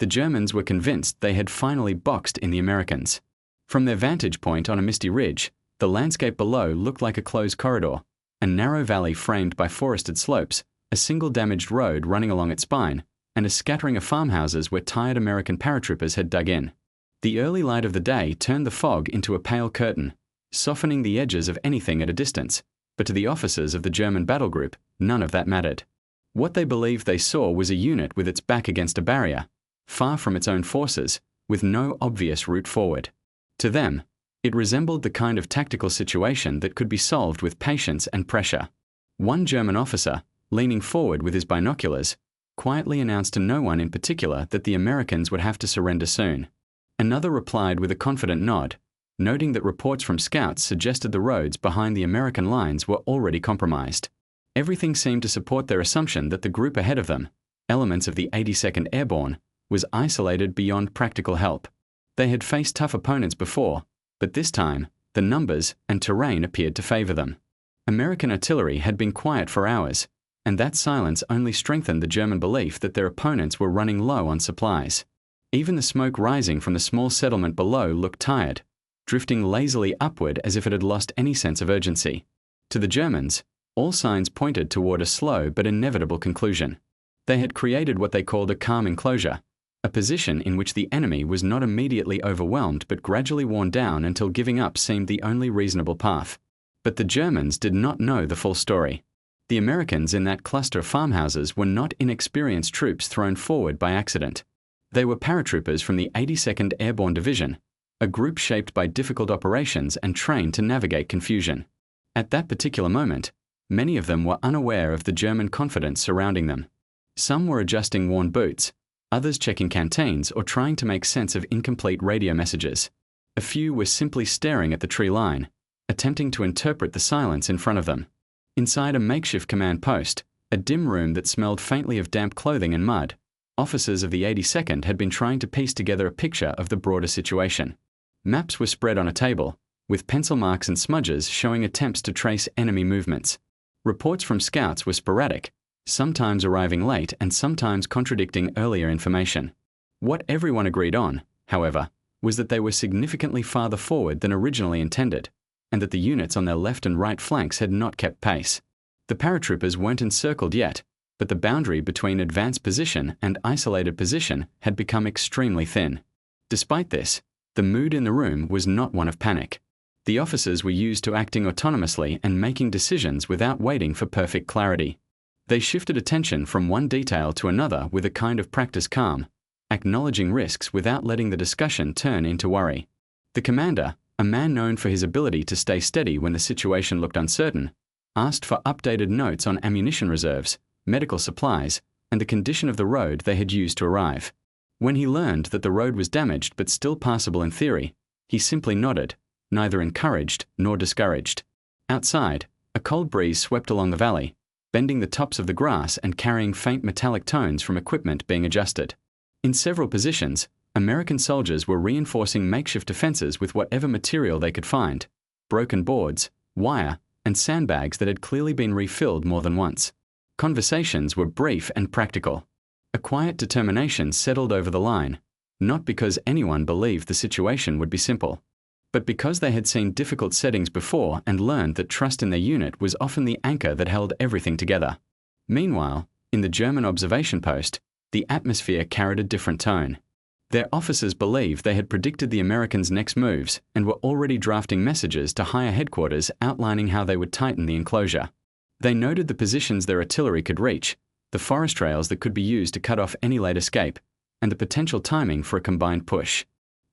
The Germans were convinced they had finally boxed in the Americans. From their vantage point on a misty ridge, the landscape below looked like a closed corridor, a narrow valley framed by forested slopes, a single damaged road running along its spine, and a scattering of farmhouses where tired American paratroopers had dug in. The early light of the day turned the fog into a pale curtain, softening the edges of anything at a distance, but to the officers of the German battle group, none of that mattered. What they believed they saw was a unit with its back against a barrier, far from its own forces, with no obvious route forward. To them, it resembled the kind of tactical situation that could be solved with patience and pressure. One German officer, leaning forward with his binoculars, quietly announced to no one in particular that the Americans would have to surrender soon. Another replied with a confident nod, noting that reports from scouts suggested the roads behind the American lines were already compromised. Everything seemed to support their assumption that the group ahead of them, elements of the 82nd Airborne, was isolated beyond practical help. They had faced tough opponents before, but this time, the numbers and terrain appeared to favor them. American artillery had been quiet for hours, and that silence only strengthened the German belief that their opponents were running low on supplies. Even the smoke rising from the small settlement below looked tired, drifting lazily upward as if it had lost any sense of urgency. To the Germans, all signs pointed toward a slow but inevitable conclusion. They had created what they called a calm enclosure, a position in which the enemy was not immediately overwhelmed but gradually worn down until giving up seemed the only reasonable path. But the Germans did not know the full story. The Americans in that cluster of farmhouses were not inexperienced troops thrown forward by accident. They were paratroopers from the 82nd Airborne Division, a group shaped by difficult operations and trained to navigate confusion. At that particular moment, many of them were unaware of the German confidence surrounding them. Some were adjusting worn boots, others checking canteens or trying to make sense of incomplete radio messages. A few were simply staring at the tree line, attempting to interpret the silence in front of them. Inside a makeshift command post, a dim room that smelled faintly of damp clothing and mud, officers of the 82nd had been trying to piece together a picture of the broader situation. Maps were spread on a table, with pencil marks and smudges showing attempts to trace enemy movements. Reports from scouts were sporadic, sometimes arriving late and sometimes contradicting earlier information. What everyone agreed on, however, was that they were significantly farther forward than originally intended, and that the units on their left and right flanks had not kept pace. The paratroopers weren't encircled yet, but the boundary between advanced position and isolated position had become extremely thin. Despite this, the mood in the room was not one of panic. The officers were used to acting autonomously and making decisions without waiting for perfect clarity. They shifted attention from one detail to another with a kind of practiced calm, acknowledging risks without letting the discussion turn into worry. The commander, a man known for his ability to stay steady when the situation looked uncertain, asked for updated notes on ammunition reserves, medical supplies, and the condition of the road they had used to arrive. When he learned that the road was damaged but still passable in theory, he simply nodded, neither encouraged nor discouraged. Outside, a cold breeze swept along the valley, bending the tops of the grass and carrying faint metallic tones from equipment being adjusted. In several positions, American soldiers were reinforcing makeshift defenses with whatever material they could find: broken boards, wire, and sandbags that had clearly been refilled more than once. Conversations were brief and practical. A quiet determination settled over the line, not because anyone believed the situation would be simple, but because they had seen difficult settings before and learned that trust in their unit was often the anchor that held everything together. Meanwhile, in the German observation post, the atmosphere carried a different tone. Their officers believed they had predicted the Americans' next moves and were already drafting messages to higher headquarters outlining how they would tighten the enclosure. They noted the positions their artillery could reach, the forest trails that could be used to cut off any late escape, and the potential timing for a combined push.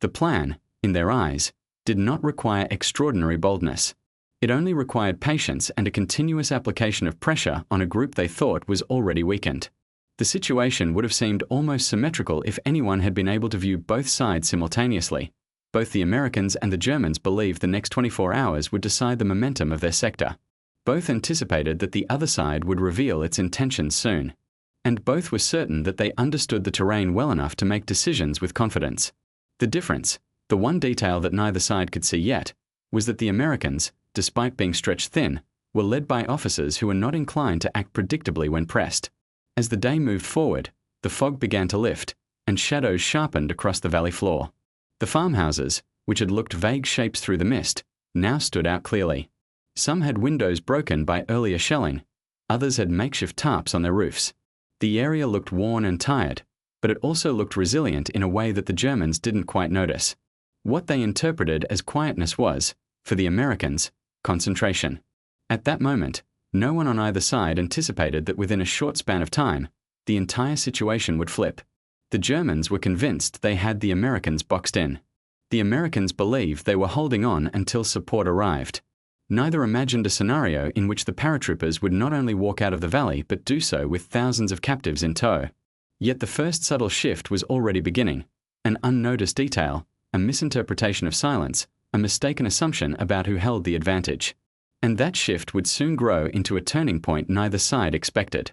The plan, in their eyes, did not require extraordinary boldness. It only required patience and a continuous application of pressure on a group they thought was already weakened. The situation would have seemed almost symmetrical if anyone had been able to view both sides simultaneously. Both the Americans and the Germans believed the next 24 hours would decide the momentum of their sector. Both anticipated that the other side would reveal its intentions soon. And both were certain that they understood the terrain well enough to make decisions with confidence. The difference, the one detail that neither side could see yet, was that the Americans, despite being stretched thin, were led by officers who were not inclined to act predictably when pressed. As the day moved forward, the fog began to lift, and shadows sharpened across the valley floor. The farmhouses, which had looked vague shapes through the mist, now stood out clearly. Some had windows broken by earlier shelling, others had makeshift tarps on their roofs. The area looked worn and tired, but it also looked resilient in a way that the Germans didn't quite notice. What they interpreted as quietness was, for the Americans, concentration. At that moment, no one on either side anticipated that within a short span of time, the entire situation would flip. The Germans were convinced they had the Americans boxed in. The Americans believed they were holding on until support arrived. Neither imagined a scenario in which the paratroopers would not only walk out of the valley but do so with thousands of captives in tow. Yet the first subtle shift was already beginning. An unnoticed detail, a misinterpretation of silence, a mistaken assumption about who held the advantage. And that shift would soon grow into a turning point neither side expected.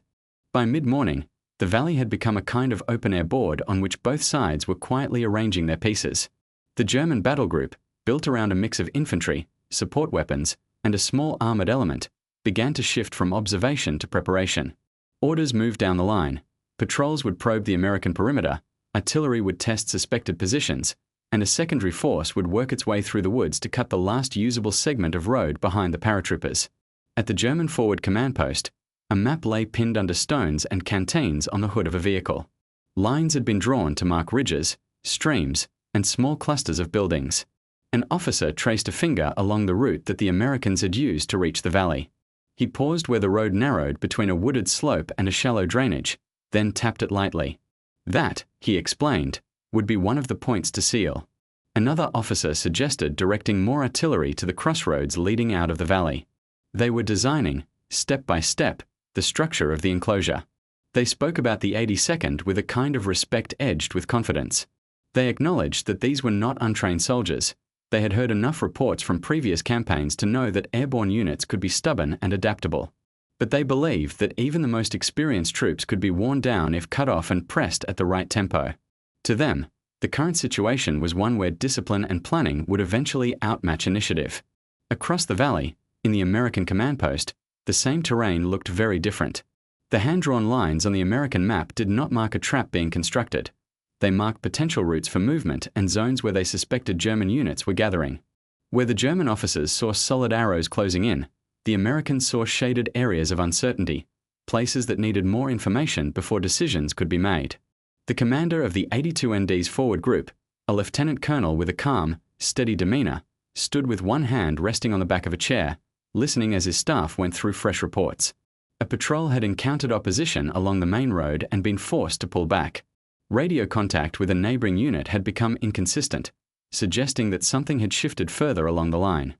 By mid-morning, the valley had become a kind of open-air board on which both sides were quietly arranging their pieces. The German battle group, built around a mix of infantry, support weapons, and a small armored element, began to shift from observation to preparation. Orders moved down the line. Patrols would probe the American perimeter, artillery would test suspected positions, and a secondary force would work its way through the woods to cut the last usable segment of road behind the paratroopers. At the German forward command post, a map lay pinned under stones and canteens on the hood of a vehicle. Lines had been drawn to mark ridges, streams, and small clusters of buildings. An officer traced a finger along the route that the Americans had used to reach the valley. He paused where the road narrowed between a wooded slope and a shallow drainage, then tapped it lightly. That, he explained, would be one of the points to seal. Another officer suggested directing more artillery to the crossroads leading out of the valley. They were designing, step by step, the structure of the enclosure. They spoke about the 82nd with a kind of respect edged with confidence. They acknowledged that these were not untrained soldiers. They had heard enough reports from previous campaigns to know that airborne units could be stubborn and adaptable. But they believed that even the most experienced troops could be worn down if cut off and pressed at the right tempo. To them, the current situation was one where discipline and planning would eventually outmatch initiative. Across the valley, in the American command post, the same terrain looked very different. The hand-drawn lines on the American map did not mark a trap being constructed. They marked potential routes for movement and zones where they suspected German units were gathering. Where the German officers saw solid arrows closing in, the Americans saw shaded areas of uncertainty, places that needed more information before decisions could be made. The commander of the 82nd's forward group, a lieutenant colonel with a calm, steady demeanor, stood with one hand resting on the back of a chair, listening as his staff went through fresh reports. A patrol had encountered opposition along the main road and been forced to pull back. Radio contact with a neighboring unit had become inconsistent, suggesting that something had shifted further along the line.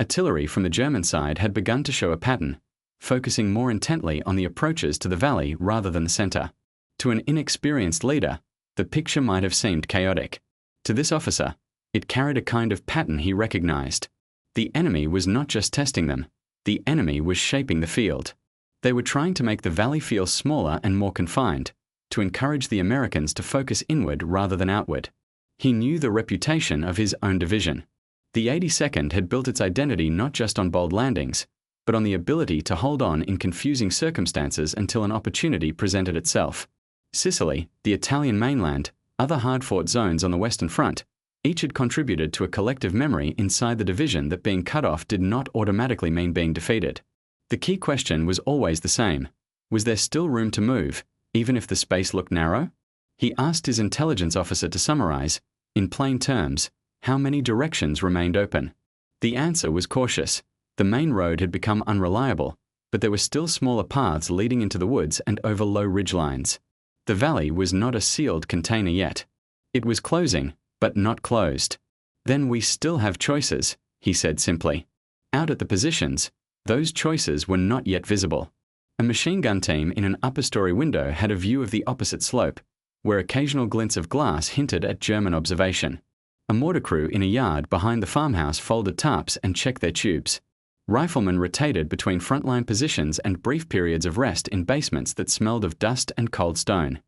Artillery from the German side had begun to show a pattern, focusing more intently on the approaches to the valley rather than the center. To an inexperienced leader, the picture might have seemed chaotic. To this officer, it carried a kind of pattern he recognized. The enemy was not just testing them, the enemy was shaping the field. They were trying to make the valley feel smaller and more confined, to encourage the Americans to focus inward rather than outward. He knew the reputation of his own division. The 82nd had built its identity not just on bold landings, but on the ability to hold on in confusing circumstances until an opportunity presented itself. Sicily, the Italian mainland, other hard-fought zones on the Western Front, each had contributed to a collective memory inside the division that being cut off did not automatically mean being defeated. The key question was always the same. Was there still room to move, even if the space looked narrow? He asked his intelligence officer to summarize, in plain terms, how many directions remained open. The answer was cautious. The main road had become unreliable, but there were still smaller paths leading into the woods and over low ridgelines. The valley was not a sealed container yet. It was closing, but not closed. Then we still have choices, he said simply. Out at the positions, those choices were not yet visible. A machine gun team in an upper-story window had a view of the opposite slope, where occasional glints of glass hinted at German observation. A mortar crew in a yard behind the farmhouse folded tarps and checked their tubes. Riflemen rotated between frontline positions and brief periods of rest in basements that smelled of dust and cold stone.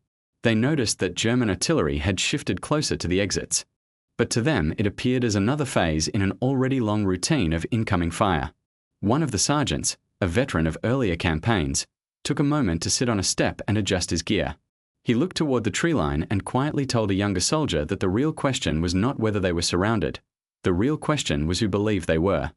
They noticed that German artillery had shifted closer to the exits. But to them it appeared as another phase in an already long routine of incoming fire. One of the sergeants, a veteran of earlier campaigns, took a moment to sit on a step and adjust his gear. He looked toward the tree line and quietly told a younger soldier that the real question was not whether they were surrounded. The real question was who believed they were.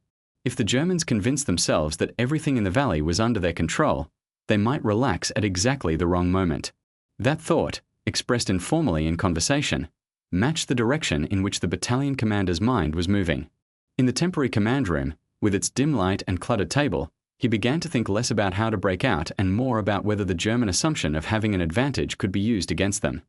If the Germans convinced themselves that everything in the valley was under their control, they might relax at exactly the wrong moment. That thought, expressed informally in conversation, matched the direction in which the battalion commander's mind was moving. In the temporary command room, with its dim light and cluttered table, he began to think less about how to break out and more about whether the German assumption of having an advantage could be used against them.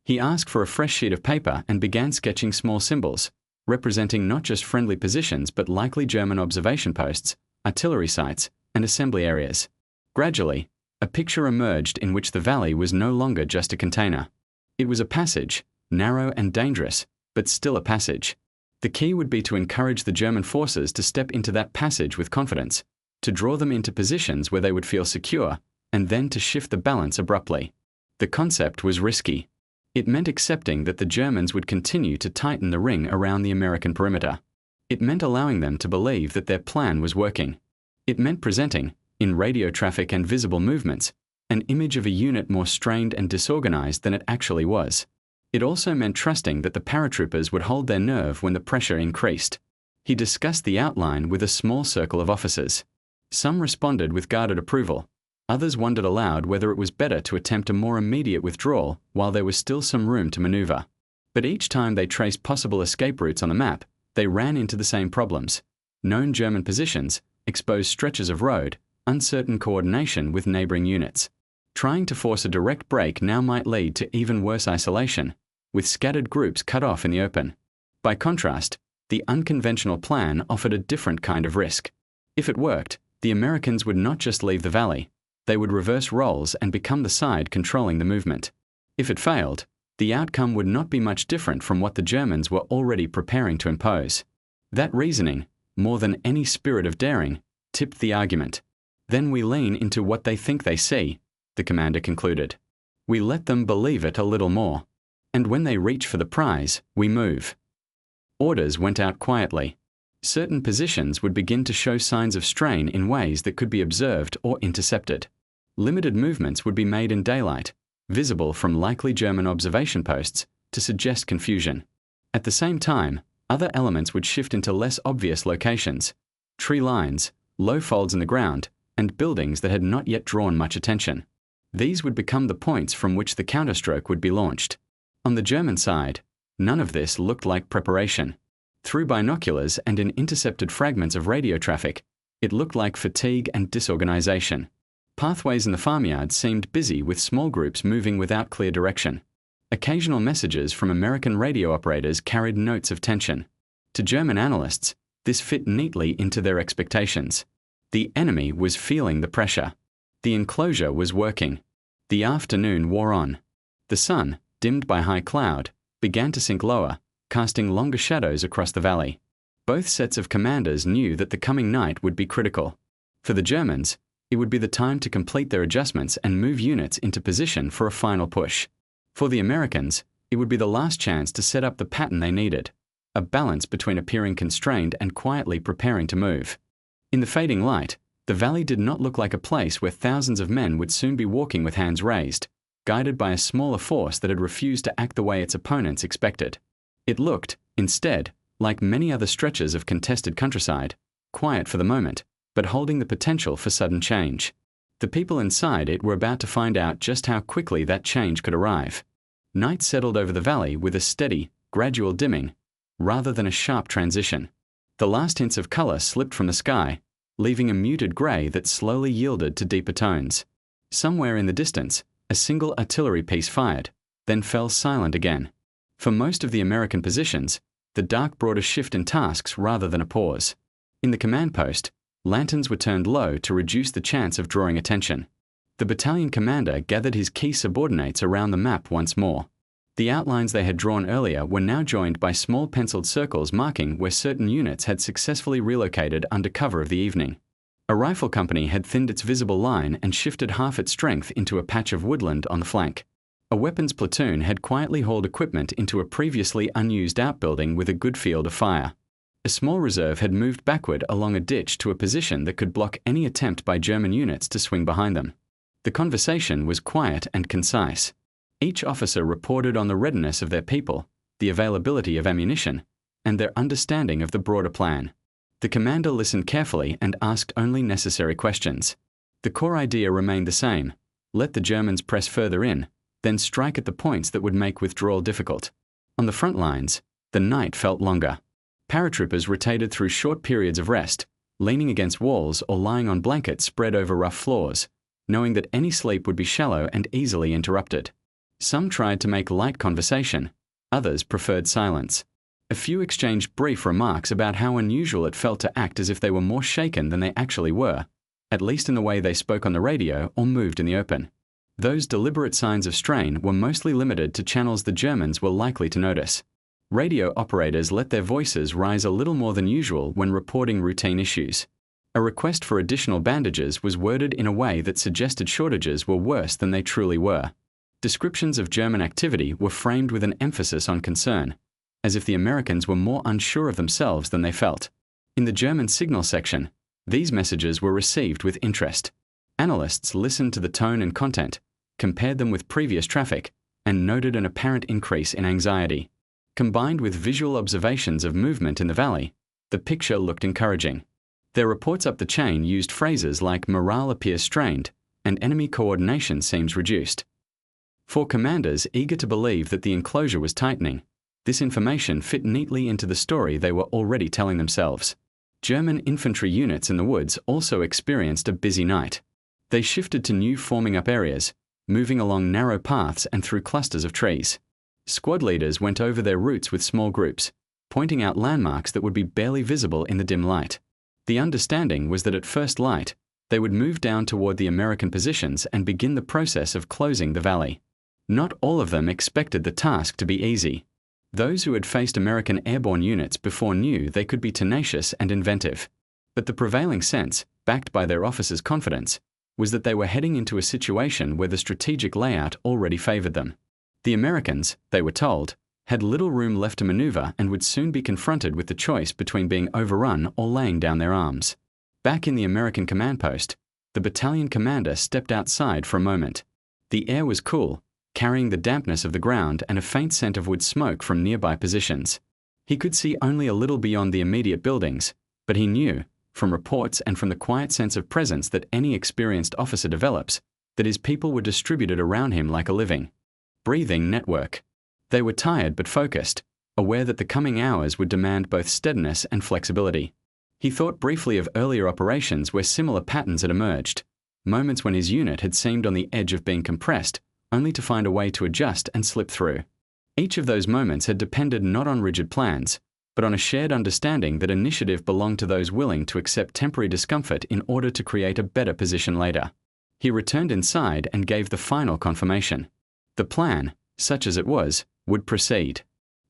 He asked for a fresh sheet of paper and began sketching small symbols, representing not just friendly positions but likely German observation posts, artillery sites, and assembly areas. Gradually, a picture emerged in which the valley was no longer just a container. It was a passage, narrow and dangerous, but still a passage. The key would be to encourage the German forces to step into that passage with confidence, to draw them into positions where they would feel secure, and then to shift the balance abruptly. The concept was risky. It meant accepting that the Germans would continue to tighten the ring around the American perimeter. It meant allowing them to believe that their plan was working. It meant presenting, in radio traffic and visible movements, an image of a unit more strained and disorganized than it actually was. It also meant trusting that the paratroopers would hold their nerve when the pressure increased. He discussed the outline with a small circle of officers. Some responded with guarded approval. Others wondered aloud whether it was better to attempt a more immediate withdrawal while there was still some room to maneuver. But each time they traced possible escape routes on the map, they ran into the same problems: known German positions, exposed stretches of road, uncertain coordination with neighboring units. Trying to force a direct break now might lead to even worse isolation, with scattered groups cut off in the open. By contrast, the unconventional plan offered a different kind of risk. If it worked, the Americans would not just leave the valley, they would reverse roles and become the side controlling the movement. If it failed, the outcome would not be much different from what the Germans were already preparing to impose. That reasoning, more than any spirit of daring, tipped the argument. Then we lean into what they think they see, the commander concluded. We let them believe it a little more. And when they reach for the prize, we move. Orders went out quietly. Certain positions would begin to show signs of strain in ways that could be observed or intercepted. Limited movements would be made in daylight, visible from likely German observation posts, to suggest confusion. At the same time, other elements would shift into less obvious locations: tree lines, low folds in the ground, and buildings that had not yet drawn much attention. These would become the points from which the counterstroke would be launched. On the German side, none of this looked like preparation. Through binoculars and in intercepted fragments of radio traffic, it looked like fatigue and disorganization. Pathways in the farmyard seemed busy with small groups moving without clear direction. Occasional messages from American radio operators carried notes of tension. To German analysts, this fit neatly into their expectations. The enemy was feeling the pressure. The enclosure was working. The afternoon wore on. The sun, dimmed by high cloud, began to sink lower, casting longer shadows across the valley. Both sets of commanders knew that the coming night would be critical. For the Germans, it would be the time to complete their adjustments and move units into position for a final push. For the Americans, it would be the last chance to set up the pattern they needed, a balance between appearing constrained and quietly preparing to move. In the fading light, the valley did not look like a place where thousands of men would soon be walking with hands raised, guided by a smaller force that had refused to act the way its opponents expected. It looked, instead, like many other stretches of contested countryside, quiet for the moment, but holding the potential for sudden change. The people inside it were about to find out just how quickly that change could arrive. Night settled over the valley with a steady, gradual dimming, rather than a sharp transition. The last hints of color slipped from the sky, leaving a muted gray that slowly yielded to deeper tones. Somewhere in the distance, a single artillery piece fired, then fell silent again. For most of the American positions, the dark brought a shift in tasks rather than a pause. In the command post, lanterns were turned low to reduce the chance of drawing attention. The battalion commander gathered his key subordinates around the map once more. The outlines they had drawn earlier were now joined by small penciled circles marking where certain units had successfully relocated under cover of the evening. A rifle company had thinned its visible line and shifted half its strength into a patch of woodland on the flank. A weapons platoon had quietly hauled equipment into a previously unused outbuilding with a good field of fire. A small reserve had moved backward along a ditch to a position that could block any attempt by German units to swing behind them. The conversation was quiet and concise. Each officer reported on the readiness of their people, the availability of ammunition, and their understanding of the broader plan. The commander listened carefully and asked only necessary questions. The core idea remained the same: let the Germans press further in, then strike at the points that would make withdrawal difficult. On the front lines, the night felt longer. Paratroopers rotated through short periods of rest, leaning against walls or lying on blankets spread over rough floors, knowing that any sleep would be shallow and easily interrupted. Some tried to make light conversation, others preferred silence. A few exchanged brief remarks about how unusual it felt to act as if they were more shaken than they actually were, at least in the way they spoke on the radio or moved in the open. Those deliberate signs of strain were mostly limited to channels the Germans were likely to notice. Radio operators let their voices rise a little more than usual when reporting routine issues. A request for additional bandages was worded in a way that suggested shortages were worse than they truly were. Descriptions of German activity were framed with an emphasis on concern, as if the Americans were more unsure of themselves than they felt. In the German signal section, these messages were received with interest. Analysts listened to the tone and content, compared them with previous traffic, and noted an apparent increase in anxiety. Combined with visual observations of movement in the valley, the picture looked encouraging. Their reports up the chain used phrases like "morale appears strained" and "enemy coordination seems reduced." For commanders eager to believe that the enclosure was tightening, this information fit neatly into the story they were already telling themselves. German infantry units in the woods also experienced a busy night. They shifted to new forming-up areas, moving along narrow paths and through clusters of trees. Squad leaders went over their routes with small groups, pointing out landmarks that would be barely visible in the dim light. The understanding was that at first light, they would move down toward the American positions and begin the process of closing the valley. Not all of them expected the task to be easy. Those who had faced American airborne units before knew they could be tenacious and inventive. But the prevailing sense, backed by their officers' confidence, was that they were heading into a situation where the strategic layout already favored them. The Americans, they were told, had little room left to maneuver and would soon be confronted with the choice between being overrun or laying down their arms. Back in the American command post, the battalion commander stepped outside for a moment. The air was cool, carrying the dampness of the ground and a faint scent of wood smoke from nearby positions. He could see only a little beyond the immediate buildings, but he knew, from reports and from the quiet sense of presence that any experienced officer develops, that his people were distributed around him like a living, breathing network. They were tired but focused, aware that the coming hours would demand both steadiness and flexibility. He thought briefly of earlier operations where similar patterns had emerged, moments when his unit had seemed on the edge of being compressed, only to find a way to adjust and slip through. Each of those moments had depended not on rigid plans, but on a shared understanding that initiative belonged to those willing to accept temporary discomfort in order to create a better position later. He returned inside and gave the final confirmation. The plan, such as it was, would proceed.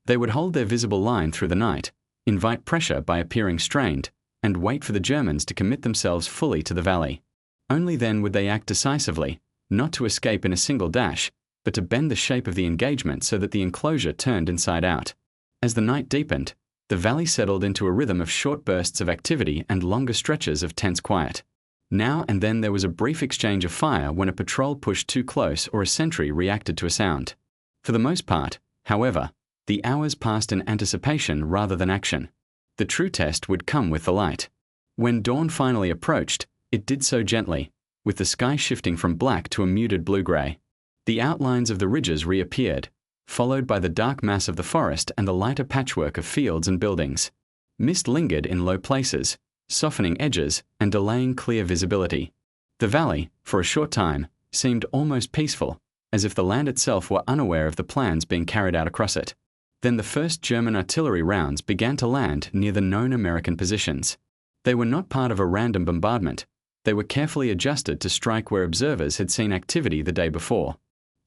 They would hold their visible line through the night, invite pressure by appearing strained, and wait for the Germans to commit themselves fully to the valley. Only then would they act decisively, not to escape in a single dash, but to bend the shape of the engagement so that the enclosure turned inside out. As the night deepened, the valley settled into a rhythm of short bursts of activity and longer stretches of tense quiet. Now and then there was a brief exchange of fire when a patrol pushed too close or a sentry reacted to a sound. For the most part, however, the hours passed in anticipation rather than action. The true test would come with the light. When dawn finally approached, it did so gently, with the sky shifting from black to a muted blue-gray. The outlines of the ridges reappeared, followed by the dark mass of the forest and the lighter patchwork of fields and buildings. Mist lingered in low places, softening edges and delaying clear visibility. The valley, for a short time, seemed almost peaceful, as if the land itself were unaware of the plans being carried out across it. Then the first German artillery rounds began to land near the known American positions. They were not part of a random bombardment. They were carefully adjusted to strike where observers had seen activity the day before.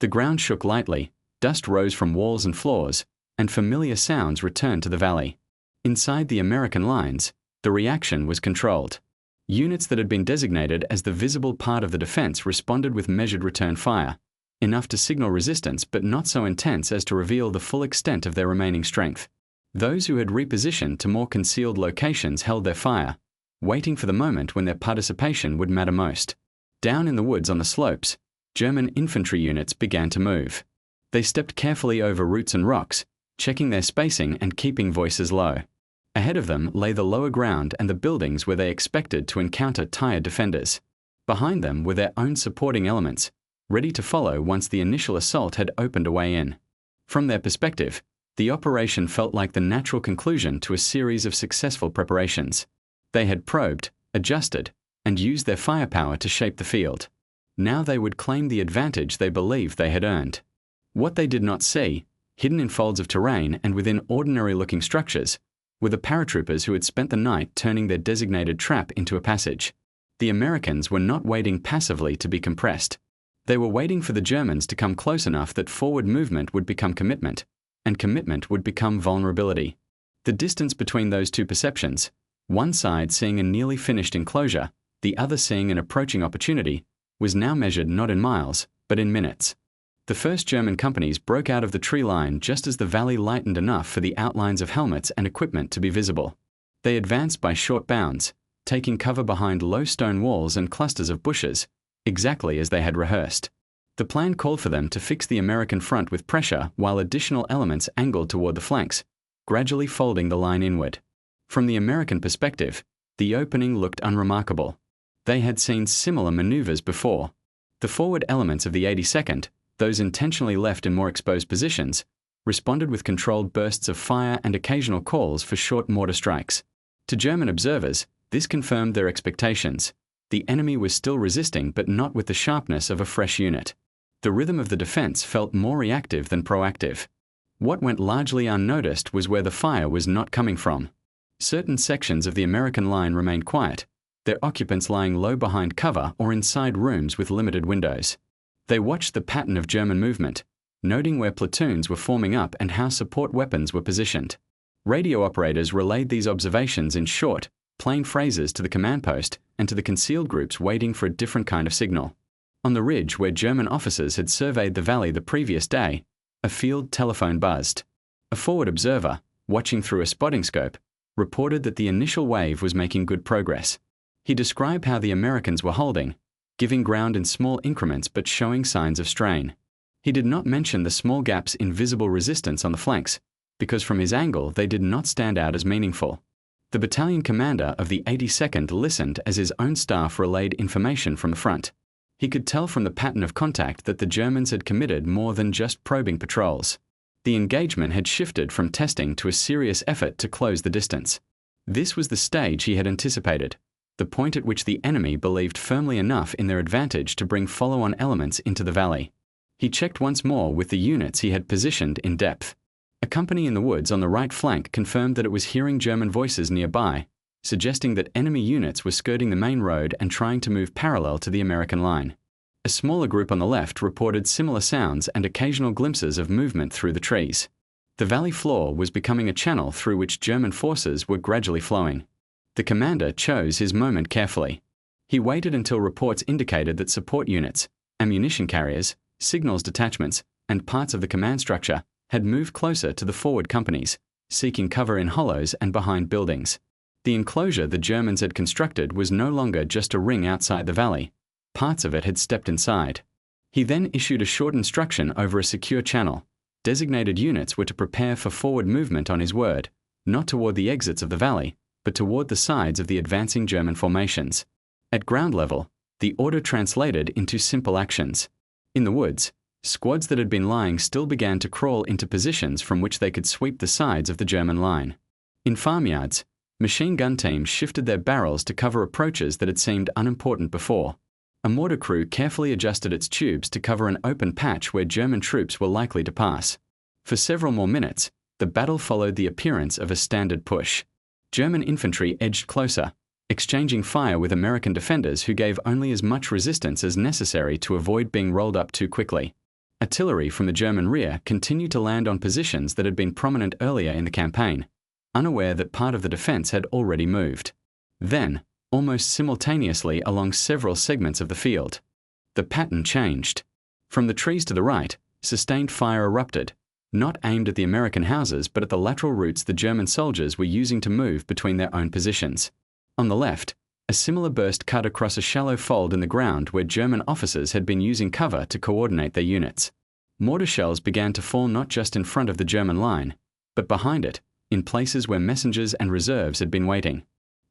The ground shook lightly, dust rose from walls and floors, and familiar sounds returned to the valley. Inside the American lines, the reaction was controlled. Units that had been designated as the visible part of the defense responded with measured return fire, enough to signal resistance but not so intense as to reveal the full extent of their remaining strength. Those who had repositioned to more concealed locations held their fire, waiting for the moment when their participation would matter most. Down in the woods on the slopes, German infantry units began to move. They stepped carefully over roots and rocks, checking their spacing and keeping voices low. Ahead of them lay the lower ground and the buildings where they expected to encounter tired defenders. Behind them were their own supporting elements, ready to follow once the initial assault had opened a way in. From their perspective, the operation felt like the natural conclusion to a series of successful preparations. They had probed, adjusted, and used their firepower to shape the field. Now they would claim the advantage they believed they had earned. What they did not see, hidden in folds of terrain and within ordinary-looking structures, were the paratroopers who had spent the night turning their designated trap into a passage. The Americans were not waiting passively to be compressed. They were waiting for the Germans to come close enough that forward movement would become commitment, and commitment would become vulnerability. The distance between those two perceptions, one side seeing a nearly finished enclosure, the other seeing an approaching opportunity, was now measured not in miles, but in minutes. The first German companies broke out of the tree line just as the valley lightened enough for the outlines of helmets and equipment to be visible. They advanced by short bounds, taking cover behind low stone walls and clusters of bushes, exactly as they had rehearsed. The plan called for them to fix the American front with pressure while additional elements angled toward the flanks, gradually folding the line inward. From the American perspective, the opening looked unremarkable. They had seen similar maneuvers before. The forward elements of the 82nd, those intentionally left in more exposed positions, responded with controlled bursts of fire and occasional calls for short mortar strikes. To German observers, this confirmed their expectations. The enemy was still resisting, but not with the sharpness of a fresh unit. The rhythm of the defense felt more reactive than proactive. What went largely unnoticed was where the fire was not coming from. Certain sections of the American line remained quiet, their occupants lying low behind cover or inside rooms with limited windows. They watched the pattern of German movement, noting where platoons were forming up and how support weapons were positioned. Radio operators relayed these observations in short, plain phrases to the command post and to the concealed groups waiting for a different kind of signal. On the ridge where German officers had surveyed the valley the previous day, a field telephone buzzed. A forward observer, watching through a spotting scope, reported that the initial wave was making good progress. He described how the Americans were holding, giving ground in small increments but showing signs of strain. He did not mention the small gaps in visible resistance on the flanks, because from his angle they did not stand out as meaningful. The battalion commander of the 82nd listened as his own staff relayed information from the front. He could tell from the pattern of contact that the Germans had committed more than just probing patrols. The engagement had shifted from testing to a serious effort to close the distance. This was the stage he had anticipated, the point at which the enemy believed firmly enough in their advantage to bring follow-on elements into the valley. He checked once more with the units he had positioned in depth. A company in the woods on the right flank confirmed that it was hearing German voices nearby, suggesting that enemy units were skirting the main road and trying to move parallel to the American line. A smaller group on the left reported similar sounds and occasional glimpses of movement through the trees. The valley floor was becoming a channel through which German forces were gradually flowing. The commander chose his moment carefully. He waited until reports indicated that support units, ammunition carriers, signals detachments, and parts of the command structure had moved closer to the forward companies, seeking cover in hollows and behind buildings. The enclosure the Germans had constructed was no longer just a ring outside the valley. Parts of it had stepped inside. He then issued a short instruction over a secure channel. Designated units were to prepare for forward movement on his word, not toward the exits of the valley, but toward the sides of the advancing German formations. At ground level, the order translated into simple actions. In the woods, squads that had been lying still began to crawl into positions from which they could sweep the sides of the German line. In farmyards, machine gun teams shifted their barrels to cover approaches that had seemed unimportant before. A mortar crew carefully adjusted its tubes to cover an open patch where German troops were likely to pass. For several more minutes, the battle followed the appearance of a standard push. German infantry edged closer, exchanging fire with American defenders who gave only as much resistance as necessary to avoid being rolled up too quickly. Artillery from the German rear continued to land on positions that had been prominent earlier in the campaign, unaware that part of the defense had already moved. Then, almost simultaneously along several segments of the field, the pattern changed. From the trees to the right, sustained fire erupted, not aimed at the American houses but at the lateral routes the German soldiers were using to move between their own positions. On the left, a similar burst cut across a shallow fold in the ground where German officers had been using cover to coordinate their units. Mortar shells began to fall not just in front of the German line, but behind it, in places where messengers and reserves had been waiting.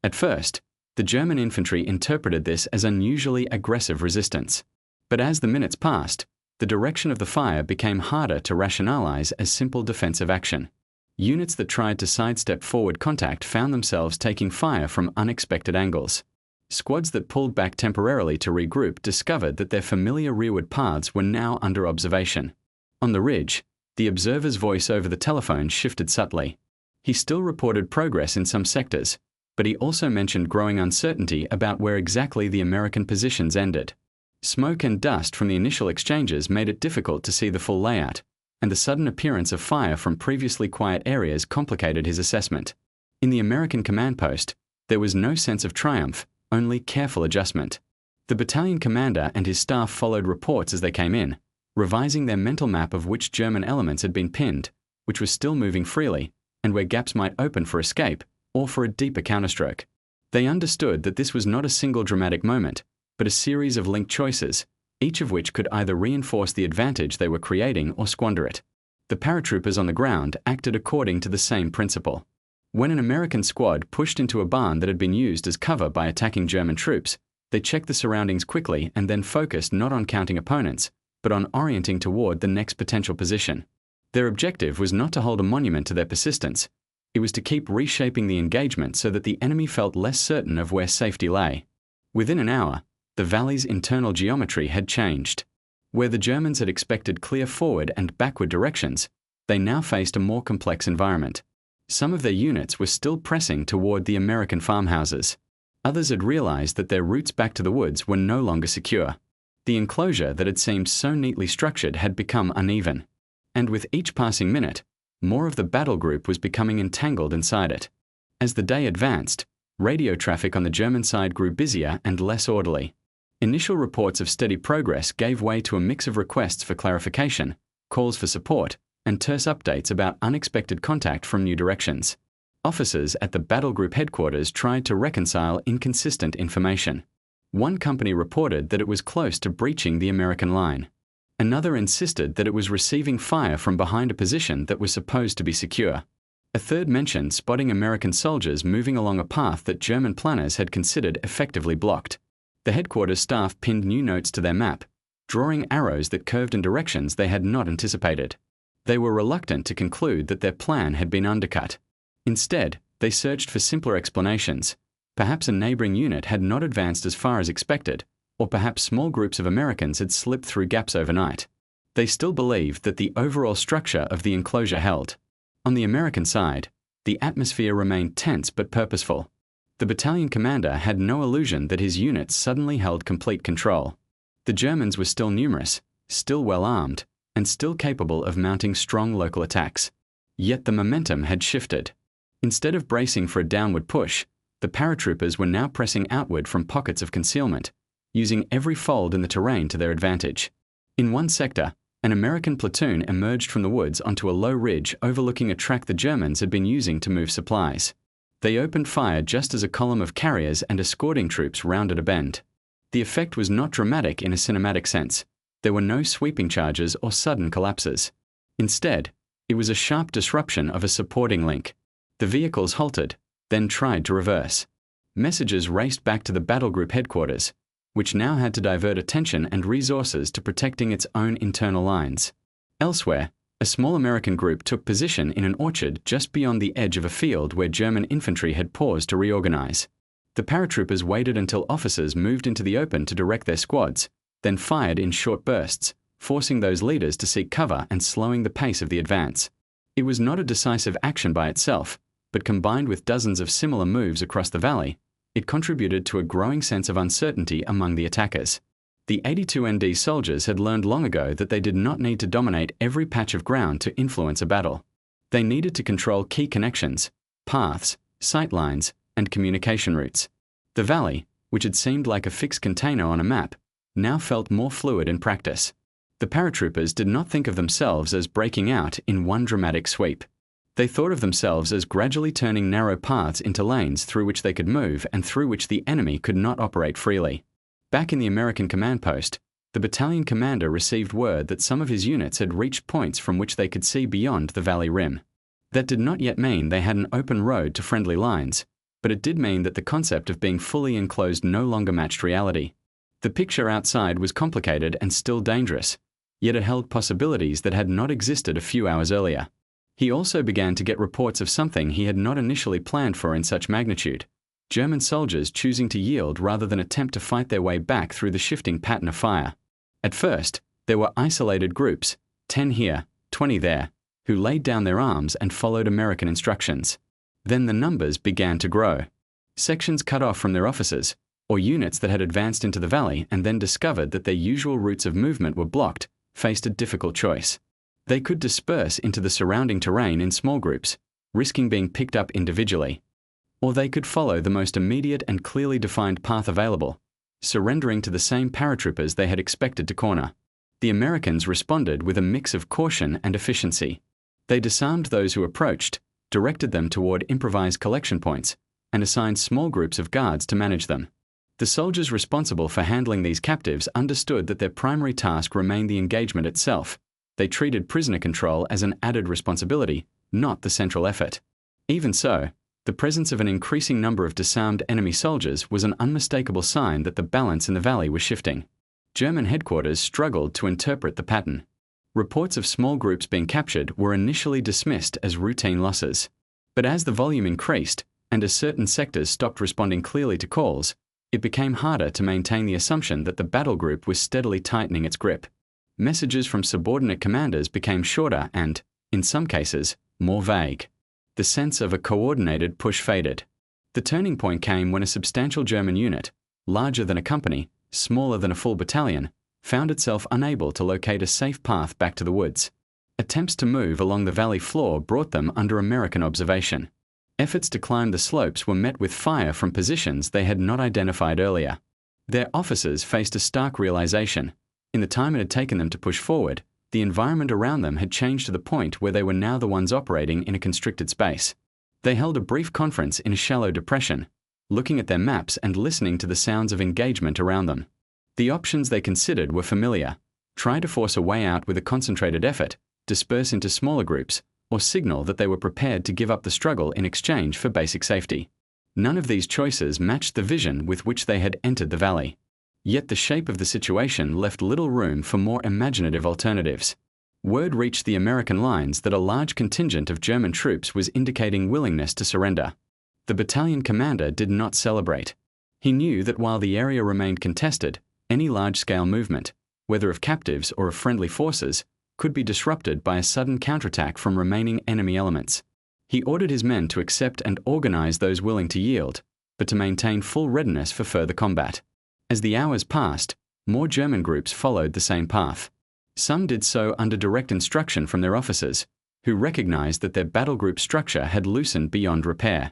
At first, the German infantry interpreted this as unusually aggressive resistance. But as the minutes passed, the direction of the fire became harder to rationalize as simple defensive action. Units that tried to sidestep forward contact found themselves taking fire from unexpected angles. Squads that pulled back temporarily to regroup discovered that their familiar rearward paths were now under observation. On the ridge, the observer's voice over the telephone shifted subtly. He still reported progress in some sectors, but he also mentioned growing uncertainty about where exactly the American positions ended. Smoke and dust from the initial exchanges made it difficult to see the full layout, and the sudden appearance of fire from previously quiet areas complicated his assessment. In the American command post, there was no sense of triumph, only careful adjustment. The battalion commander and his staff followed reports as they came in, revising their mental map of which German elements had been pinned, which was still moving freely, and where gaps might open for escape or for a deeper counterstroke. They understood that this was not a single dramatic moment, but a series of linked choices, each of which could either reinforce the advantage they were creating or squander it. The paratroopers on the ground acted according to the same principle. When an American squad pushed into a barn that had been used as cover by attacking German troops, they checked the surroundings quickly and then focused not on counting opponents, but on orienting toward the next potential position. Their objective was not to hold a monument to their persistence. It was to keep reshaping the engagement so that the enemy felt less certain of where safety lay. Within an hour, the valley's internal geometry had changed. Where the Germans had expected clear forward and backward directions, they now faced a more complex environment. Some of their units were still pressing toward the American farmhouses. Others had realized that their routes back to the woods were no longer secure. The enclosure that had seemed so neatly structured had become uneven. And with each passing minute, more of the battle group was becoming entangled inside it. As the day advanced, radio traffic on the German side grew busier and less orderly. Initial reports of steady progress gave way to a mix of requests for clarification, calls for support, and terse updates about unexpected contact from new directions. Officers at the battle group headquarters tried to reconcile inconsistent information. One company reported that it was close to breaching the American line. Another insisted that it was receiving fire from behind a position that was supposed to be secure. A third mentioned spotting American soldiers moving along a path that German planners had considered effectively blocked. The headquarters staff pinned new notes to their map, drawing arrows that curved in directions they had not anticipated. They were reluctant to conclude that their plan had been undercut. Instead, they searched for simpler explanations. Perhaps a neighboring unit had not advanced as far as expected, or perhaps small groups of Americans had slipped through gaps overnight. They still believed that the overall structure of the enclosure held. On the American side, the atmosphere remained tense but purposeful. The battalion commander had no illusion that his units suddenly held complete control. The Germans were still numerous, still well armed, and still capable of mounting strong local attacks. Yet the momentum had shifted. Instead of bracing for a downward push, the paratroopers were now pressing outward from pockets of concealment, using every fold in the terrain to their advantage. In one sector, an American platoon emerged from the woods onto a low ridge overlooking a track the Germans had been using to move supplies. They opened fire just as a column of carriers and escorting troops rounded a bend. The effect was not dramatic in a cinematic sense. There were no sweeping charges or sudden collapses. Instead, it was a sharp disruption of a supporting link. The vehicles halted, then tried to reverse. Messages raced back to the battle group headquarters, which now had to divert attention and resources to protecting its own internal lines. Elsewhere, a small American group took position in an orchard just beyond the edge of a field where German infantry had paused to reorganize. The paratroopers waited until officers moved into the open to direct their squads, then fired in short bursts, forcing those leaders to seek cover and slowing the pace of the advance. It was not a decisive action by itself, but combined with dozens of similar moves across the valley, it contributed to a growing sense of uncertainty among the attackers. The 82nd soldiers had learned long ago that they did not need to dominate every patch of ground to influence a battle. They needed to control key connections, paths, sight lines, and communication routes. The valley, which had seemed like a fixed container on a map, now felt more fluid in practice. The paratroopers did not think of themselves as breaking out in one dramatic sweep. They thought of themselves as gradually turning narrow paths into lanes through which they could move and through which the enemy could not operate freely. Back in the American command post, The battalion commander received word that some of his units had reached points from which they could see beyond the valley rim. That did not yet mean they had an open road to friendly lines, but it did mean that the concept of being fully enclosed no longer matched reality. The picture outside was complicated and still dangerous, yet it held possibilities that had not existed a few hours earlier. He also began to get reports of something he had not initially planned for in such magnitude: German soldiers choosing to yield rather than attempt to fight their way back through the shifting pattern of fire. At first, there were isolated groups, 10 here, 20 there, who laid down their arms and followed American instructions. Then the numbers began to grow. Sections cut off from their officers, or units that had advanced into the valley and then discovered that their usual routes of movement were blocked, faced a difficult choice. They could disperse into the surrounding terrain in small groups, risking being picked up individually. Or they could follow the most immediate and clearly defined path available, surrendering to the same paratroopers they had expected to corner. The Americans responded with a mix of caution and efficiency. They disarmed those who approached, directed them toward improvised collection points, and assigned small groups of guards to manage them. The soldiers responsible for handling these captives understood that their primary task remained the engagement itself. They treated prisoner control as an added responsibility, not the central effort. Even so, the presence of an increasing number of disarmed enemy soldiers was an unmistakable sign that the balance in the valley was shifting. German headquarters struggled to interpret the pattern. Reports of small groups being captured were initially dismissed as routine losses. But as the volume increased, and as certain sectors stopped responding clearly to calls, it became harder to maintain the assumption that the battle group was steadily tightening its grip. Messages from subordinate commanders became shorter and, in some cases, more vague. The sense of a coordinated push faded. The turning point came when a substantial German unit, larger than a company, smaller than a full battalion, found itself unable to locate a safe path back to the woods. Attempts to move along the valley floor brought them under American observation. Efforts to climb the slopes were met with fire from positions they had not identified earlier. Their officers faced a stark realization. In the time it had taken them to push forward, the environment around them had changed to the point where they were now the ones operating in a constricted space. They held a brief conference in a shallow depression, looking at their maps and listening to the sounds of engagement around them. The options they considered were familiar: try to force a way out with a concentrated effort, disperse into smaller groups, or signal that they were prepared to give up the struggle in exchange for basic safety. None of these choices matched the vision with which they had entered the valley. Yet the shape of the situation left little room for more imaginative alternatives. Word reached the American lines that a large contingent of German troops was indicating willingness to surrender. The battalion commander did not celebrate. He knew that while the area remained contested, any large-scale movement, whether of captives or of friendly forces, could be disrupted by a sudden counterattack from remaining enemy elements. He ordered his men to accept and organize those willing to yield, but to maintain full readiness for further combat. As the hours passed, more German groups followed the same path. Some did so under direct instruction from their officers, who recognized that their battle group structure had loosened beyond repair.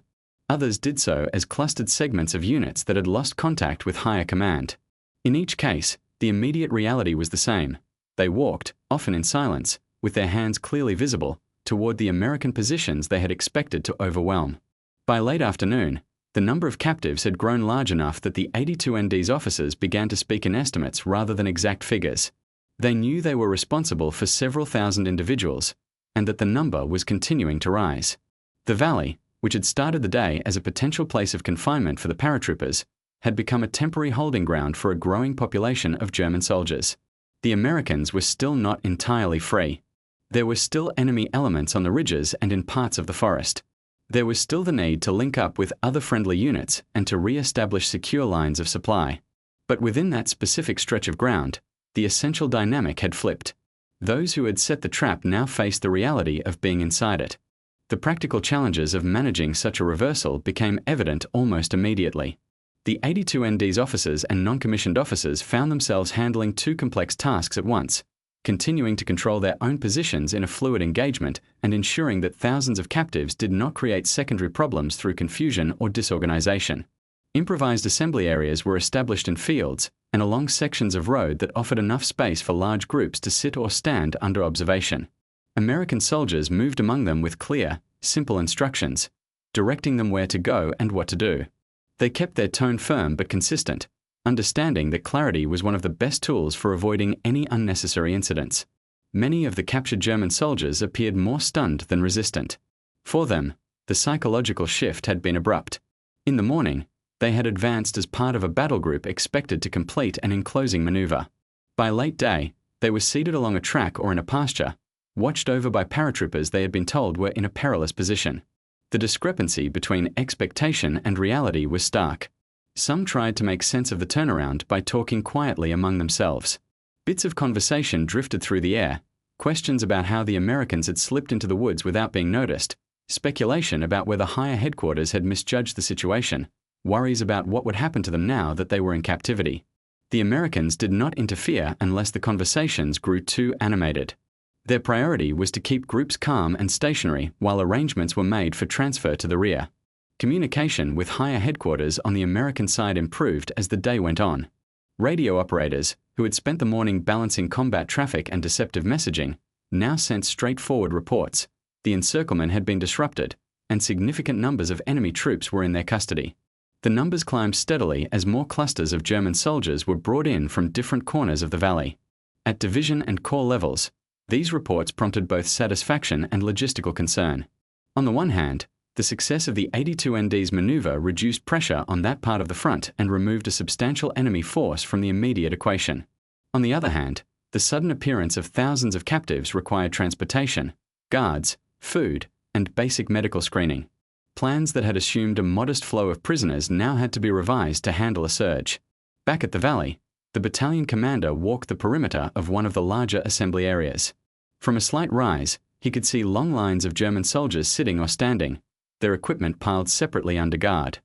Others did so as clustered segments of units that had lost contact with higher command. In each case, the immediate reality was the same. They walked, often in silence, with their hands clearly visible, toward the American positions they had expected to overwhelm. By late afternoon, the number of captives had grown large enough that the 82nd's officers began to speak in estimates rather than exact figures. They knew they were responsible for several thousand individuals, and that the number was continuing to rise. The valley, which had started the day as a potential place of confinement for the paratroopers, had become a temporary holding ground for a growing population of German soldiers. The Americans were still not entirely free. There were still enemy elements on the ridges and in parts of the forest. There was still the need to link up with other friendly units and to re-establish secure lines of supply. But within that specific stretch of ground, the essential dynamic had flipped. Those who had set the trap now faced the reality of being inside it. The practical challenges of managing such a reversal became evident almost immediately. The 82nd's officers and non-commissioned officers found themselves handling two complex tasks at once: continuing to control their own positions in a fluid engagement and ensuring that thousands of captives did not create secondary problems through confusion or disorganization. Improvised assembly areas were established in fields and along sections of road that offered enough space for large groups to sit or stand under observation. American soldiers moved among them with clear, simple instructions, directing them where to go and what to do. They kept their tone firm but consistent, understanding that clarity was one of the best tools for avoiding any unnecessary incidents. Many of the captured German soldiers appeared more stunned than resistant. For them, the psychological shift had been abrupt. In the morning, they had advanced as part of a battle group expected to complete an enclosing maneuver. By late day, they were seated along a track or in a pasture, watched over by paratroopers they had been told were in a perilous position. The discrepancy between expectation and reality was stark. Some tried to make sense of the turnaround by talking quietly among themselves. Bits of conversation drifted through the air, questions about how the Americans had slipped into the woods without being noticed, speculation about whether higher headquarters had misjudged the situation, worries about what would happen to them now that they were in captivity. The Americans did not interfere unless the conversations grew too animated. Their priority was to keep groups calm and stationary while arrangements were made for transfer to the rear. Communication with higher headquarters on the American side improved as the day went on. Radio operators, who had spent the morning balancing combat traffic and deceptive messaging, now sent straightforward reports. The encirclement had been disrupted, and significant numbers of enemy troops were in their custody. The numbers climbed steadily as more clusters of German soldiers were brought in from different corners of the valley. At division and corps levels, these reports prompted both satisfaction and logistical concern. On the one hand, the success of the 82nd's maneuver reduced pressure on that part of the front and removed a substantial enemy force from the immediate equation. On the other hand, the sudden appearance of thousands of captives required transportation, guards, food, and basic medical screening. Plans that had assumed a modest flow of prisoners now had to be revised to handle a surge. Back at the valley, the battalion commander walked the perimeter of one of the larger assembly areas. From a slight rise, he could see long lines of German soldiers sitting or standing, their equipment piled separately under guard.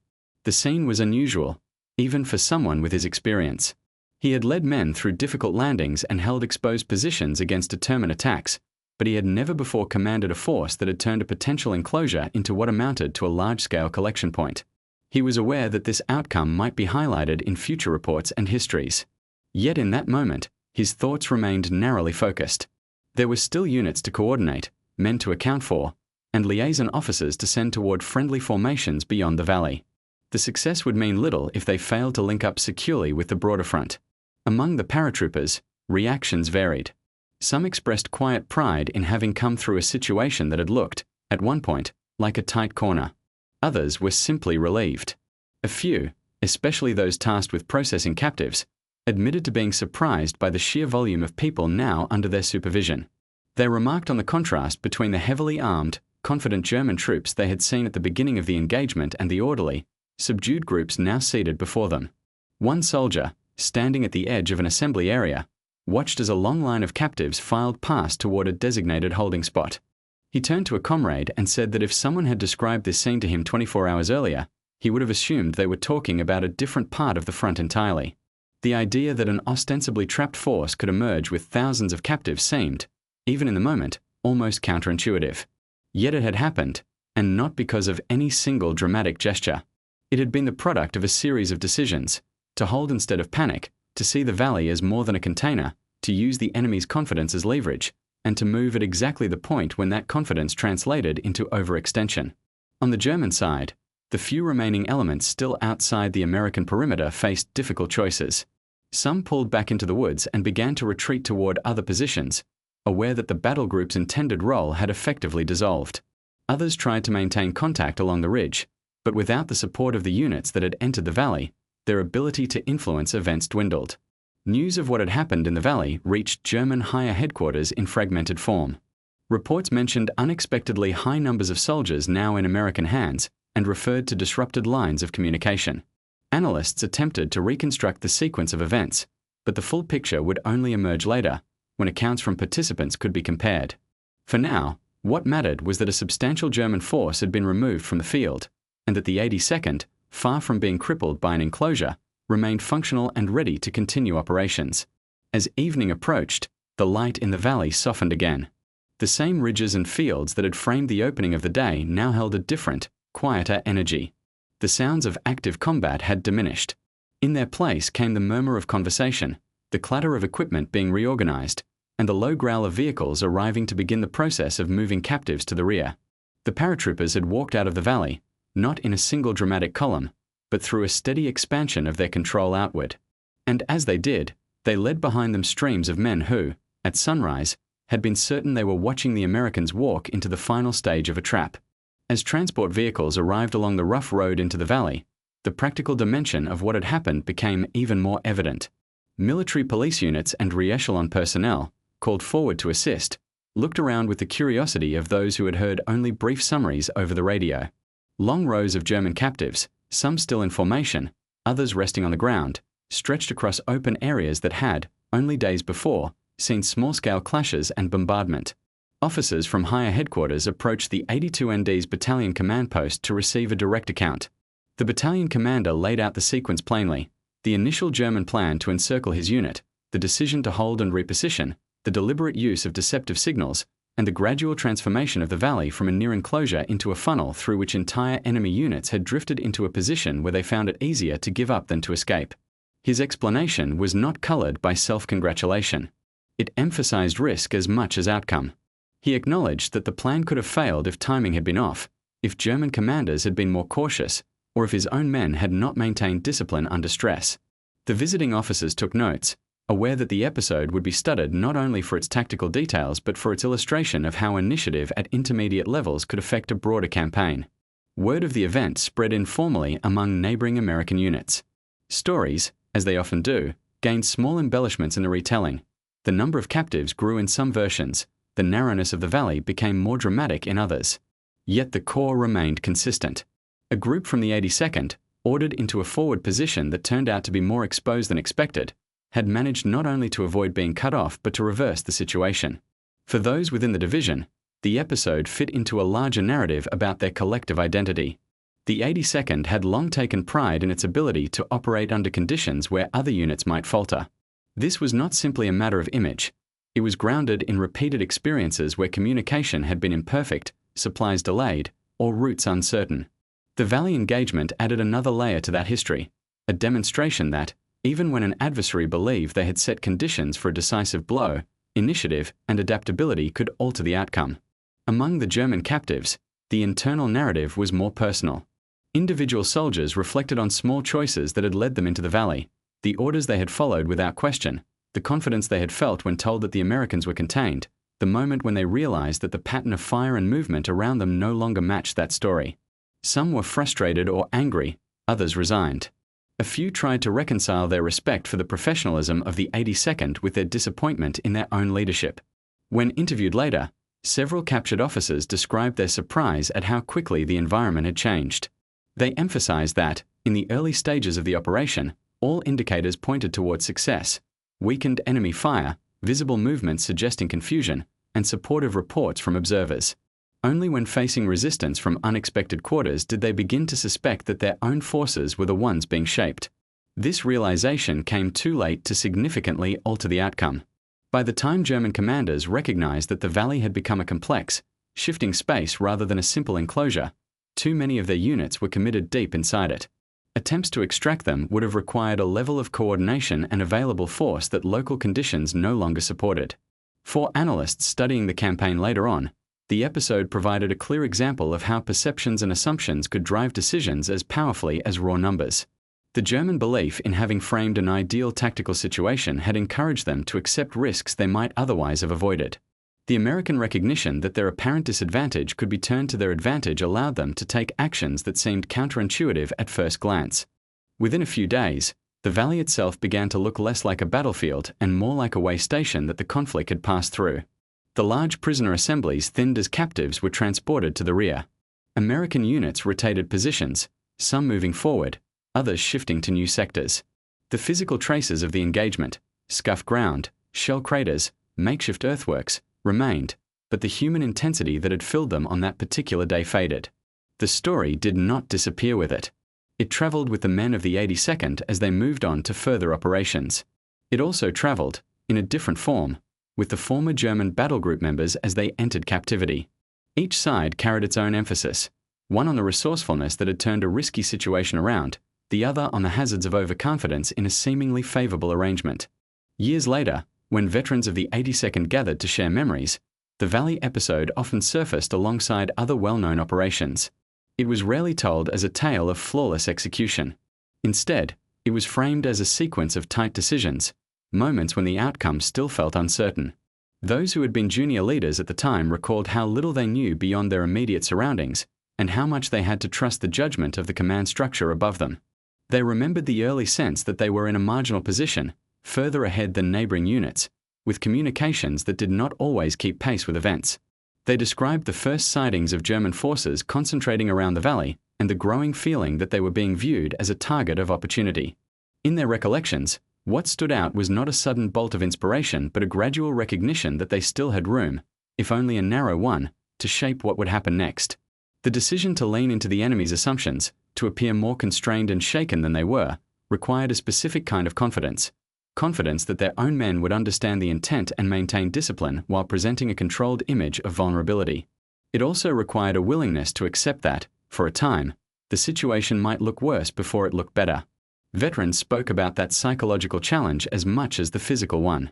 The scene was unusual, even for someone with his experience. He had led men through difficult landings and held exposed positions against determined attacks, but he had never before commanded a force that had turned a potential enclosure into what amounted to a large-scale collection point. He was aware that this outcome might be highlighted in future reports and histories. Yet in that moment, his thoughts remained narrowly focused. There were still units to coordinate, men to account for, and liaison officers to send toward friendly formations beyond the valley. The success would mean little if they failed to link up securely with the broader front. Among the paratroopers, reactions varied. Some expressed quiet pride in having come through a situation that had looked, at one point, like a tight corner. Others were simply relieved. A few, especially those tasked with processing captives, admitted to being surprised by the sheer volume of people now under their supervision. They remarked on the contrast between the heavily armed, confident German troops they had seen at the beginning of the engagement and the orderly, subdued groups now seated before them. One soldier, standing at the edge of an assembly area, watched as a long line of captives filed past toward a designated holding spot. He turned to a comrade and said that if someone had described this scene to him 24 hours earlier, he would have assumed they were talking about a different part of the front entirely. The idea that an ostensibly trapped force could emerge with thousands of captives seemed, even in the moment, almost counterintuitive. Yet it had happened, and not because of any single dramatic gesture. It had been the product of a series of decisions: to hold instead of panic, to see the valley as more than a container, to use the enemy's confidence as leverage, and to move at exactly the point when that confidence translated into overextension. On the German side, the few remaining elements still outside the American perimeter faced difficult choices. Some pulled back into the woods and began to retreat toward other positions, aware that the battle group's intended role had effectively dissolved. Others tried to maintain contact along the ridge, but without the support of the units that had entered the valley, their ability to influence events dwindled. News of what had happened in the valley reached German higher headquarters in fragmented form. Reports mentioned unexpectedly high numbers of soldiers now in American hands and referred to disrupted lines of communication. Analysts attempted to reconstruct the sequence of events, but the full picture would only emerge later, when accounts from participants could be compared. For now, what mattered was that a substantial German force had been removed from the field, and that the 82nd, far from being crippled by an enclosure, remained functional and ready to continue operations. As evening approached, the light in the valley softened again. The same ridges and fields that had framed the opening of the day now held a different, quieter energy. The sounds of active combat had diminished. In their place came the murmur of conversation, the clatter of equipment being reorganized, and the low growl of vehicles arriving to begin the process of moving captives to the rear. The paratroopers had walked out of the valley, not in a single dramatic column, but through a steady expansion of their control outward. And as they did, they led behind them streams of men who, at sunrise, had been certain they were watching the Americans walk into the final stage of a trap. As transport vehicles arrived along the rough road into the valley, the practical dimension of what had happened became even more evident. Military police units and re-echelon personnel, called forward to assist, looked around with the curiosity of those who had heard only brief summaries over the radio. Long rows of German captives, some still in formation, others resting on the ground, stretched across open areas that had, only days before, seen small-scale clashes and bombardment. Officers from higher headquarters approached the 82nd's battalion command post to receive a direct account. The battalion commander laid out the sequence plainly: the initial German plan to encircle his unit, the decision to hold and reposition, the deliberate use of deceptive signals, and the gradual transformation of the valley from a near enclosure into a funnel through which entire enemy units had drifted into a position where they found it easier to give up than to escape. His explanation was not colored by self-congratulation. It emphasized risk as much as outcome. He acknowledged that the plan could have failed if timing had been off, if German commanders had been more cautious, or if his own men had not maintained discipline under stress. The visiting officers took notes, aware that the episode would be studied not only for its tactical details but for its illustration of how initiative at intermediate levels could affect a broader campaign. Word of the event spread informally among neighboring American units. Stories, as they often do, gained small embellishments in the retelling. The number of captives grew in some versions, the narrowness of the valley became more dramatic in others. Yet the core remained consistent. A group from the 82nd, ordered into a forward position that turned out to be more exposed than expected, had managed not only to avoid being cut off but to reverse the situation. For those within the division, the episode fit into a larger narrative about their collective identity. The 82nd had long taken pride in its ability to operate under conditions where other units might falter. This was not simply a matter of image. It was grounded in repeated experiences where communication had been imperfect, supplies delayed, or routes uncertain. The Valley engagement added another layer to that history, a demonstration that, even when an adversary believed they had set conditions for a decisive blow, initiative and adaptability could alter the outcome. Among the German captives, the internal narrative was more personal. Individual soldiers reflected on small choices that had led them into the valley, the orders they had followed without question, the confidence they had felt when told that the Americans were contained, the moment when they realized that the pattern of fire and movement around them no longer matched that story. Some were frustrated or angry, others resigned. A few tried to reconcile their respect for the professionalism of the 82nd with their disappointment in their own leadership. When interviewed later, several captured officers described their surprise at how quickly the environment had changed. They emphasized that, in the early stages of the operation, all indicators pointed towards success: weakened enemy fire, visible movements suggesting confusion, and supportive reports from observers. Only when facing resistance from unexpected quarters did they begin to suspect that their own forces were the ones being shaped. This realization came too late to significantly alter the outcome. By the time German commanders recognized that the valley had become a complex, shifting space rather than a simple enclosure, too many of their units were committed deep inside it. Attempts to extract them would have required a level of coordination and available force that local conditions no longer supported. For analysts studying the campaign later on, the episode provided a clear example of how perceptions and assumptions could drive decisions as powerfully as raw numbers. The German belief in having framed an ideal tactical situation had encouraged them to accept risks they might otherwise have avoided. The American recognition that their apparent disadvantage could be turned to their advantage allowed them to take actions that seemed counterintuitive at first glance. Within a few days, the valley itself began to look less like a battlefield and more like a way station that the conflict had passed through. The large prisoner assemblies thinned as captives were transported to the rear. American units rotated positions, some moving forward, others shifting to new sectors. The physical traces of the engagement, scuffed ground, shell craters, makeshift earthworks, remained, but the human intensity that had filled them on that particular day faded. The story did not disappear with it. It traveled with the men of the 82nd as they moved on to further operations. It also traveled, in a different form, with the former German battle group members as they entered captivity. Each side carried its own emphasis, one on the resourcefulness that had turned a risky situation around, the other on the hazards of overconfidence in a seemingly favorable arrangement. Years later, when veterans of the 82nd gathered to share memories, the Valley episode often surfaced alongside other well-known operations. It was rarely told as a tale of flawless execution. Instead, It was framed as a sequence of tight decisions, moments when the outcome still felt uncertain. Those who had been junior leaders at the time recalled how little they knew beyond their immediate surroundings and how much they had to trust the judgment of the command structure above them. They remembered the early sense that they were in a marginal position, further ahead than neighboring units, with communications that did not always keep pace with events. They described the first sightings of German forces concentrating around the valley and the growing feeling that they were being viewed as a target of opportunity. In their recollections, what stood out was not a sudden bolt of inspiration but a gradual recognition that they still had room, if only a narrow one, to shape what would happen next. The decision to lean into the enemy's assumptions, to appear more constrained and shaken than they were, required a specific kind of confidence. Confidence that their own men would understand the intent and maintain discipline while presenting a controlled image of vulnerability. It also required a willingness to accept that, for a time, the situation might look worse before it looked better. Veterans spoke about that psychological challenge as much as the physical one.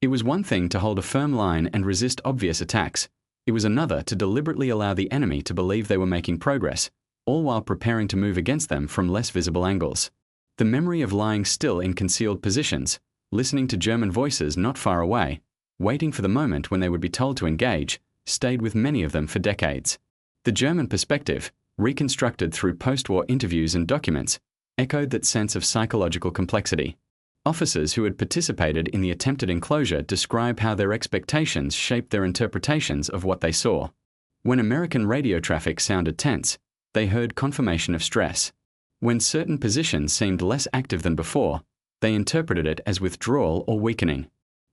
It was one thing to hold a firm line and resist obvious attacks. It was another to deliberately allow the enemy to believe they were making progress, all while preparing to move against them from less visible angles. The memory of lying still in concealed positions, listening to German voices not far away, waiting for the moment when they would be told to engage, stayed with many of them for decades. The German perspective, reconstructed through post-war interviews and documents, echoed that sense of psychological complexity. Officers who had participated in the attempted enclosure describe how their expectations shaped their interpretations of what they saw. When American radio traffic sounded tense, they heard confirmation of stress. When certain positions seemed less active than before, they interpreted it as withdrawal or weakening.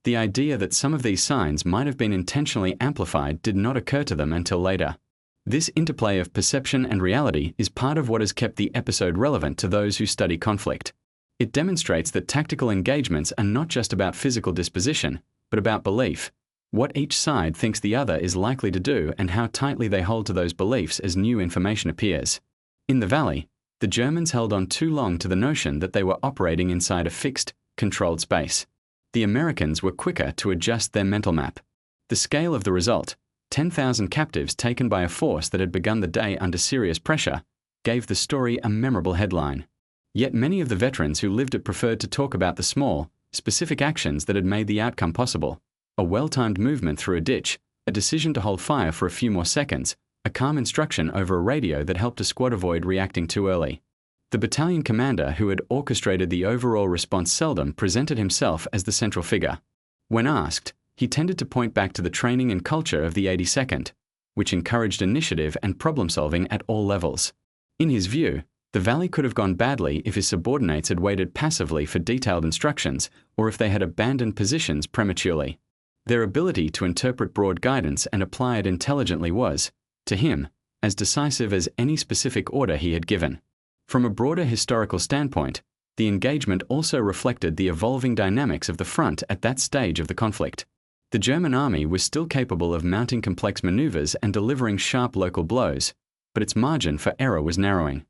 The idea that some of these signs might have been intentionally amplified did not occur to them until later. This interplay of perception and reality is part of what has kept the episode relevant to those who study conflict. It demonstrates that tactical engagements are not just about physical disposition, but about belief, what each side thinks the other is likely to do and how tightly they hold to those beliefs as new information appears. In the valley, the Germans held on too long to the notion that they were operating inside a fixed, controlled space. The Americans were quicker to adjust their mental map. The scale of the result, 10,000 captives taken by a force that had begun the day under serious pressure, gave the story a memorable headline. Yet many of the veterans who lived it preferred to talk about the small, specific actions that had made the outcome possible. A well-timed movement through a ditch, a decision to hold fire for a few more seconds, a calm instruction over a radio that helped a squad avoid reacting too early. The battalion commander who had orchestrated the overall response seldom presented himself as the central figure. When asked, he tended to point back to the training and culture of the 82nd, which encouraged initiative and problem-solving at all levels. In his view, the valley could have gone badly if his subordinates had waited passively for detailed instructions or if they had abandoned positions prematurely. Their ability to interpret broad guidance and apply it intelligently was, to him, as decisive as any specific order he had given. From a broader historical standpoint, the engagement also reflected the evolving dynamics of the front at that stage of the conflict. The German army was still capable of mounting complex maneuvers and delivering sharp local blows, but its margin for error was narrowing.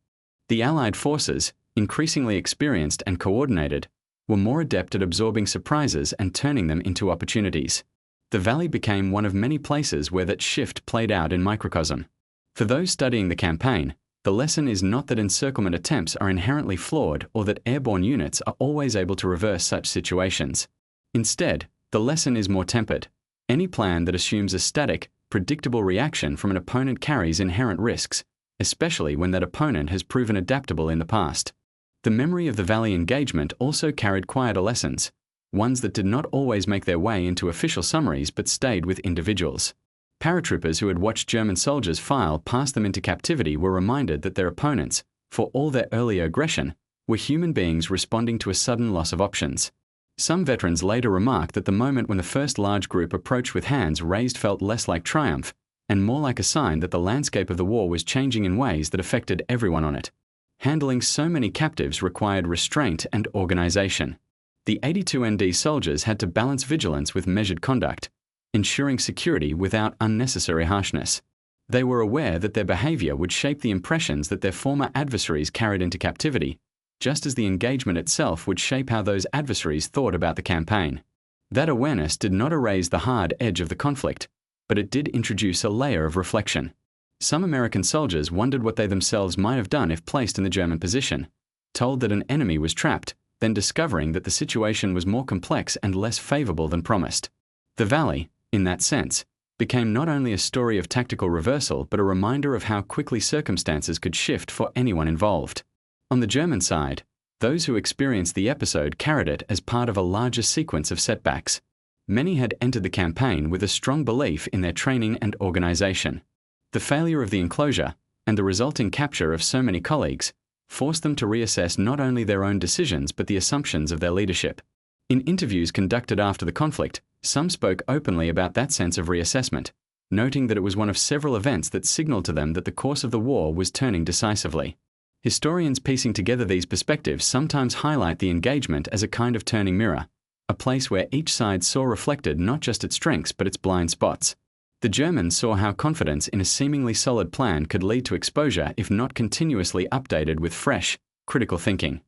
The Allied forces, increasingly experienced and coordinated, were more adept at absorbing surprises and turning them into opportunities. The valley became one of many places where that shift played out in microcosm. For those studying the campaign, the lesson is not that encirclement attempts are inherently flawed or that airborne units are always able to reverse such situations. Instead, the lesson is more tempered. Any plan that assumes a static, predictable reaction from an opponent carries inherent risks, especially when that opponent has proven adaptable in the past. The memory of the Valley engagement also carried quieter lessons, ones that did not always make their way into official summaries but stayed with individuals. Paratroopers who had watched German soldiers file past them into captivity were reminded that their opponents, for all their earlier aggression, were human beings responding to a sudden loss of options. Some veterans later remarked that the moment when the first large group approached with hands raised felt less like triumph and more like a sign that the landscape of the war was changing in ways that affected everyone on it. Handling so many captives required restraint and organization. The 82nd soldiers had to balance vigilance with measured conduct, ensuring security without unnecessary harshness. They were aware that their behavior would shape the impressions that their former adversaries carried into captivity, just as the engagement itself would shape how those adversaries thought about the campaign. That awareness did not erase the hard edge of the conflict, but it did introduce a layer of reflection. Some American soldiers wondered what they themselves might have done if placed in the German position. told that an enemy was trapped, then discovering that the situation was more complex and less favorable than promised. The Valley, in that sense, became not only a story of tactical reversal but a reminder of how quickly circumstances could shift for anyone involved. On the German side, those who experienced the episode carried it as part of a larger sequence of setbacks. Many had entered the campaign with a strong belief in their training and organization. The failure of the enclosure, and the resulting capture of so many colleagues, forced them to reassess not only their own decisions but the assumptions of their leadership. In interviews conducted after the conflict, some spoke openly about that sense of reassessment, noting that it was one of several events that signaled to them that the course of the war was turning decisively. Historians piecing together these perspectives sometimes highlight the engagement as a kind of turning mirror, a place where each side saw reflected not just its strengths but its blind spots. The Germans saw how confidence in a seemingly solid plan could lead to exposure if not continuously updated with fresh, critical thinking.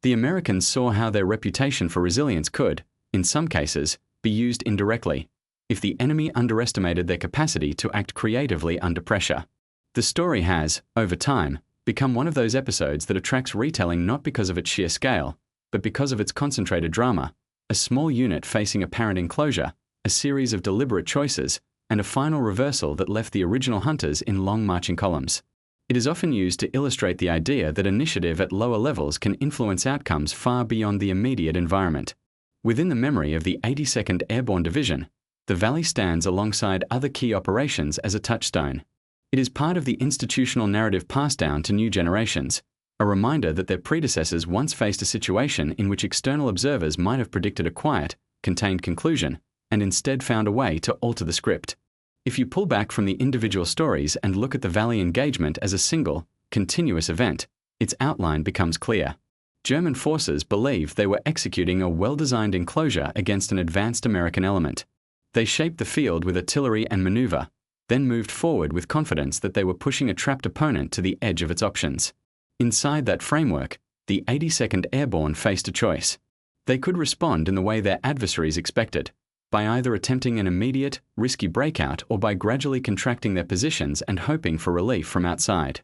The Americans saw how their reputation for resilience could, in some cases, be used indirectly, if the enemy underestimated their capacity to act creatively under pressure. The story has, over time, become one of those episodes that attracts retelling not because of its sheer scale, but because of its concentrated drama, a small unit facing apparent enclosure, a series of deliberate choices, and a final reversal that left the original hunters in long marching columns. It is often used to illustrate the idea that initiative at lower levels can influence outcomes far beyond the immediate environment. Within the memory of the 82nd Airborne Division, the Valley stands alongside other key operations as a touchstone. It is part of the institutional narrative passed down to new generations, a reminder that their predecessors once faced a situation in which external observers might have predicted a quiet, contained conclusion, and instead found a way to alter the script. If you pull back from the individual stories and look at the Valley engagement as a single, continuous event, its outline becomes clear. German forces believed they were executing a well-designed enclosure against an advanced American element. They shaped the field with artillery and maneuver, then moved forward with confidence that they were pushing a trapped opponent to the edge of its options. Inside that framework, the 82nd Airborne faced a choice. They could respond in the way their adversaries expected, by either attempting an immediate, risky breakout or by gradually contracting their positions and hoping for relief from outside.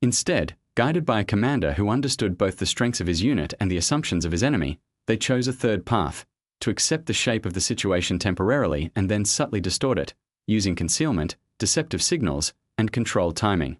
Instead, guided by a commander who understood both the strengths of his unit and the assumptions of his enemy, they chose a third path, to accept the shape of the situation temporarily and then subtly distort it, using concealment, deceptive signals, and controlled timing.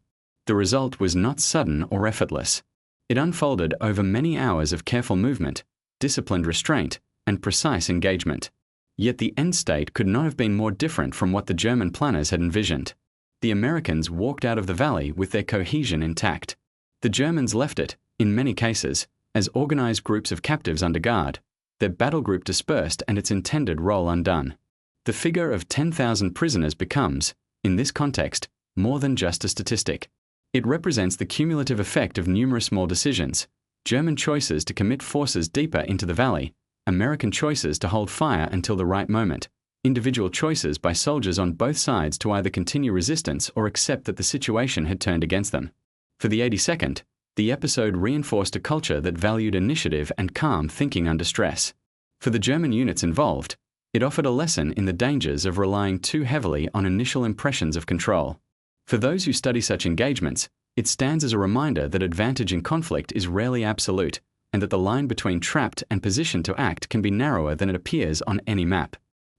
The result was not sudden or effortless. It unfolded over many hours of careful movement, disciplined restraint, and precise engagement. Yet the end state could not have been more different from what the German planners had envisioned. The Americans walked out of the Valley with their cohesion intact. The Germans left it, in many cases, as organized groups of captives under guard, their battle group dispersed and its intended role undone. The figure of 10,000 prisoners becomes, in this context, more than just a statistic. It represents the cumulative effect of numerous small decisions, German choices to commit forces deeper into the Valley, American choices to hold fire until the right moment, individual choices by soldiers on both sides to either continue resistance or accept that the situation had turned against them. For the 82nd, the episode reinforced a culture that valued initiative and calm thinking under stress. For the German units involved, it offered a lesson in the dangers of relying too heavily on initial impressions of control. For those who study such engagements, it stands as a reminder that advantage in conflict is rarely absolute, and that the line between trapped and positioned to act can be narrower than it appears on any map.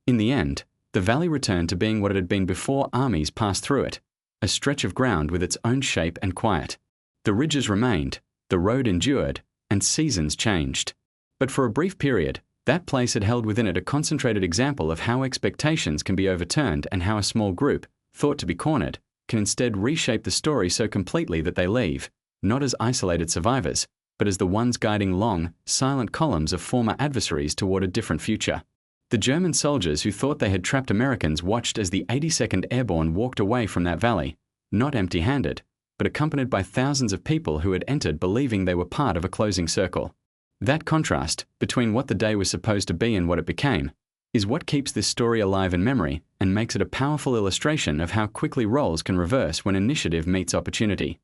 In the end, the Valley returned to being what it had been before armies passed through it, a stretch of ground with its own shape and quiet. The ridges remained, the road endured, and seasons changed. But for a brief period, that place had held within it a concentrated example of how expectations can be overturned and how a small group, thought to be cornered, can instead reshape the story so completely that they leave, not as isolated survivors, but as the ones guiding long, silent columns of former adversaries toward a different future. The German soldiers who thought they had trapped Americans watched as the 82nd Airborne walked away from that valley, not empty-handed, but accompanied by thousands of people who had entered believing they were part of a closing circle. That contrast, between what the day was supposed to be and what it became, is what keeps this story alive in memory and makes it a powerful illustration of how quickly roles can reverse when initiative meets opportunity.